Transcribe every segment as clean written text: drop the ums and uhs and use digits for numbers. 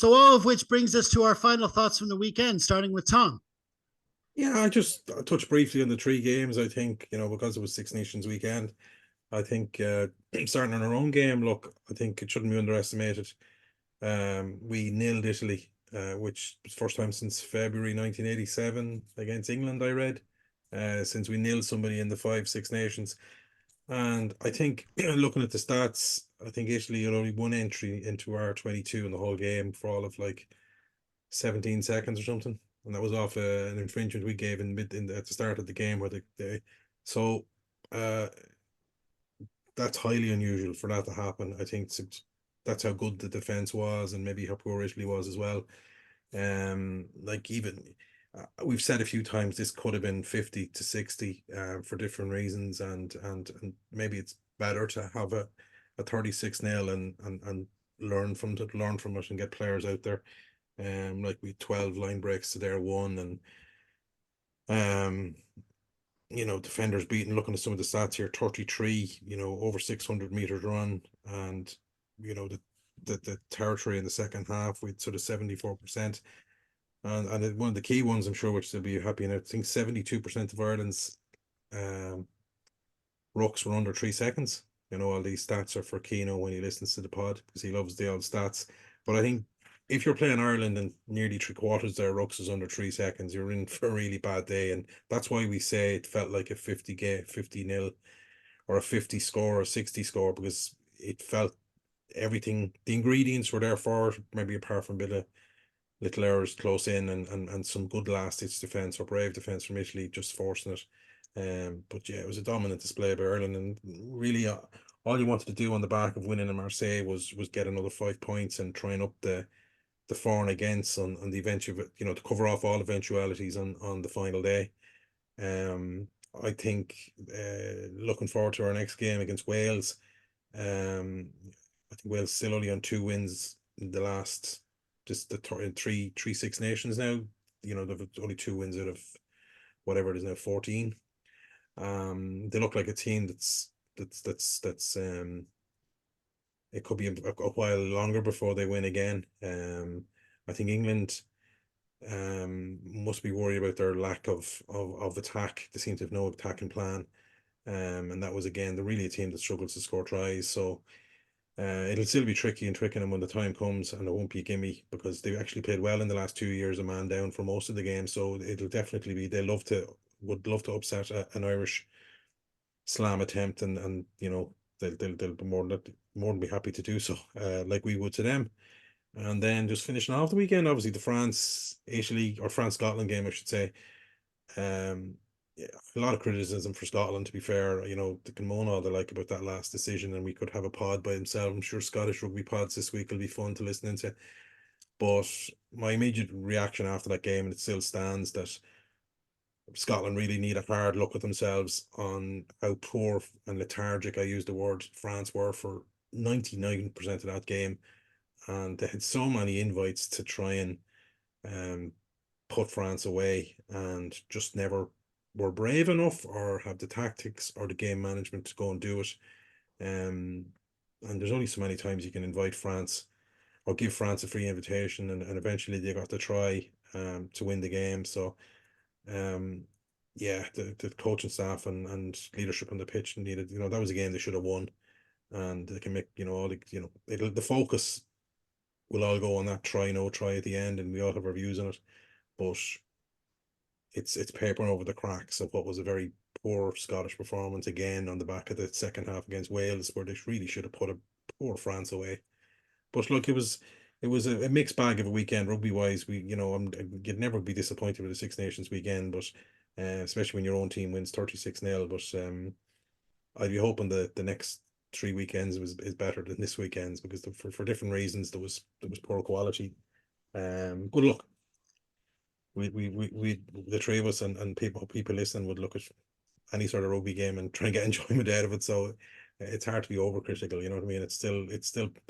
So all of which brings us to our final thoughts from the weekend, starting with Tom. Yeah, I just touched briefly on the three games. I think, because it was Six Nations weekend, I think starting on our own game, look, I think it shouldn't be underestimated. We nilled Italy, which was first time since February 1987 against England, I read, since we nilled somebody in the Six Nations. And I think looking at the stats, I think Italy had only one entry into our 22 in the whole game for all of like 17 seconds or something. And that was off an infringement we gave at the start of the game where so uh that's highly unusual for that to happen. I think that's how good the defense was and maybe how poor Italy was as well. Like even we've said a few times this could have been 50-60 for different reasons, and maybe it's better to have a 36-0 and learn from it and get players out there. Like we 12 line breaks to their one, and defenders beaten. Looking at some of the stats here, 33, over 600 meters run, and the territory in the second half with sort of 74%. And one of the key ones, I'm sure, which they'll be happy in, I think 72% of Ireland's rucks were under 3 seconds. All these stats are for Keno when he listens to the pod because he loves the old stats. But I think if you're playing Ireland and nearly three quarters of their rucks is under 3 seconds, you're in for a really bad day. And that's why we say it felt like a 50-0 or a 50 score or a 60 score, because it felt everything, the ingredients were there for it, maybe apart from a bit of little errors close in and some good last ditch defence or brave defence from Italy just forcing it. But yeah, it was a dominant display by Ireland, and really all you wanted to do on the back of winning in Marseille was get another 5 points and try and up the for and against on the eventual, to cover off all eventualities on the final day. I think looking forward to our next game against Wales. I think Wales still only on 2 wins in the last just the three Six Nations now. They've only 2 wins out of whatever it is now, 14. They look like a team that's it could be a while longer before they win again. I think England must be worried about their lack of attack. They seem to have no attacking plan. And that was again really a team that struggles to score tries. So it'll still be tricky and tricking them when the time comes, and it won't be a gimme because they've actually played well in the last 2 years, a man down for most of the game. So it'll definitely be, would love to upset an Irish slam attempt, and they'll be more than be happy to do so, like we would to them. And then just finishing off the weekend, obviously the France-Scotland game, I should say. Yeah, a lot of criticism for Scotland, to be fair. They can moan all they like about that last decision, and we could have a pod by themselves. I'm sure Scottish rugby pods this week will be fun to listen into. But my immediate reaction after that game, and it still stands, that Scotland really need a hard look at themselves on how poor and lethargic, I use the word, France were for 99% of that game. And they had so many invites to try and put France away, and just never were brave enough or have the tactics or the game management to go and do it. And there's only so many times you can invite France or give France a free invitation, and eventually they got to try to win the game. So yeah, the coaching staff and leadership on the pitch needed, that was a game they should have won. And they can make, all the focus will all go on that try, no try at the end, and we all have our views on it. But it's papering over the cracks of what was a very poor Scottish performance again on the back of the second half against Wales, where they really should have put a poor France away. But look, it was a mixed bag of a weekend rugby wise. You'd never be disappointed with the Six Nations weekend, but especially when your own team wins 36-0. But I'd be hoping that the next 3 weekends is better than this weekend's, because for different reasons there was poor quality. Good luck. We the three of us and people listening would look at any sort of rugby game and try and get enjoyment out of it. So it's hard to be overcritical, you know what I mean? It's still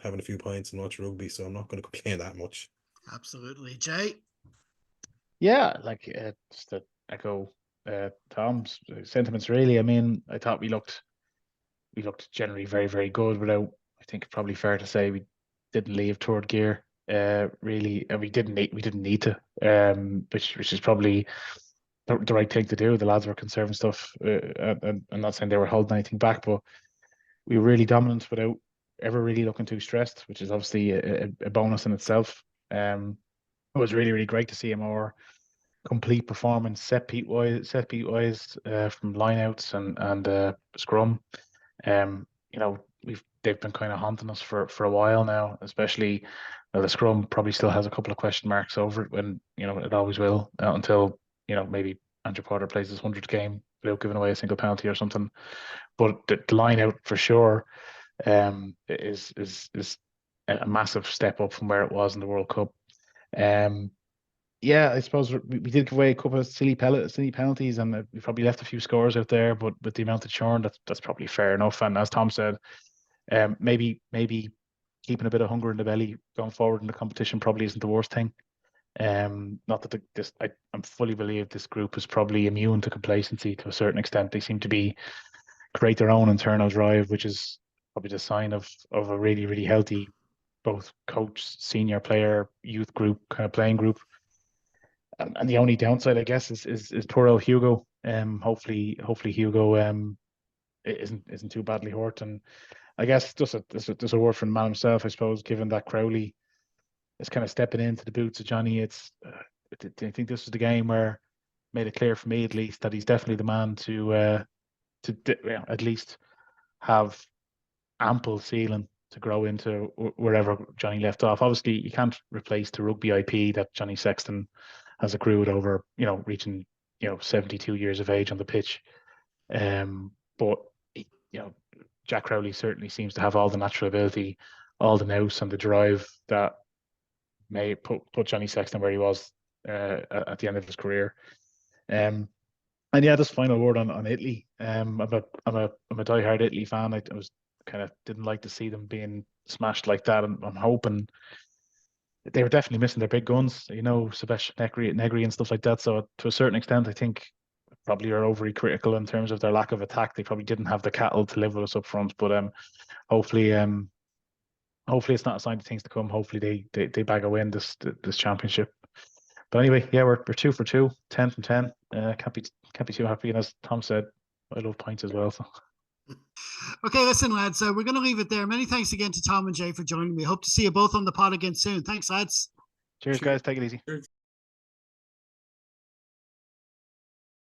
having a few pints and watch rugby, so I'm not going to complain that much. Absolutely. Jay? Yeah, like just to echo Tom's sentiments, really. I mean, I thought we looked generally very, very good, without, I think, probably fair to say we didn't leave third gear really, and we didn't need to, which is probably the right thing to do. The lads were conserving stuff, and I'm not saying they were holding anything back, but we were really dominant without ever really looking too stressed, which is obviously a bonus in itself. It was really, really great to see a more complete performance set beat wise, from lineouts and scrum. You know, they've been kind of haunting us for a while now, especially the scrum probably still has a couple of question marks over it, when it always will, until maybe Andrew Porter plays his 100th game without giving away a single penalty or something. But the line out for sure is a massive step up from where it was in the World Cup. Yeah, I suppose we did give away a couple of silly penalties, and we probably left a few scores out there. But with the amount of churn, that's probably fair enough. And as Tom said, maybe keeping a bit of hunger in the belly going forward in the competition probably isn't the worst thing. Not that I'm fully believe this group is probably immune to complacency to a certain extent. They seem to create their own internal drive, which is probably the sign of a really, really healthy both coach, senior player, youth group, kind of playing group. And the only downside, I guess, is poor old Hugo. Hopefully Hugo isn't too badly hurt. And I guess just a word from the man himself, I suppose, given that Crowley is kind of stepping into the boots of Johnny. I think this was the game where made it clear for me at least that he's definitely the man to at least have ample ceiling to grow into wherever Johnny left off. Obviously, you can't replace the rugby IP that Johnny Sexton has accrued over, reaching, 72 years of age on the pitch. But Jack Crowley certainly seems to have all the natural ability, all the nous and the drive that may put Johnny Sexton where he was at the end of his career. And yeah, this final word on Italy. I'm a diehard Italy fan. I was kind of didn't like to see them being smashed like that. I'm hoping they were definitely missing their big guns, Sebastian Negri and stuff like that. So to a certain extent, I think probably are overly critical in terms of their lack of attack. They probably didn't have the cattle to live with us up front. But hopefully it's not a sign of things to come. Hopefully they bag a win this championship. But anyway, yeah, we're 2 for 2, 10 from 10. Can't be too happy. And as Tom said, I love points as well. So. Okay, listen, lads, we're going to leave it there. Many thanks again to Tom and Jay for joining me. Hope to see you both on the pod again soon. Thanks, lads. Cheers, guys. Take it easy. Cheers.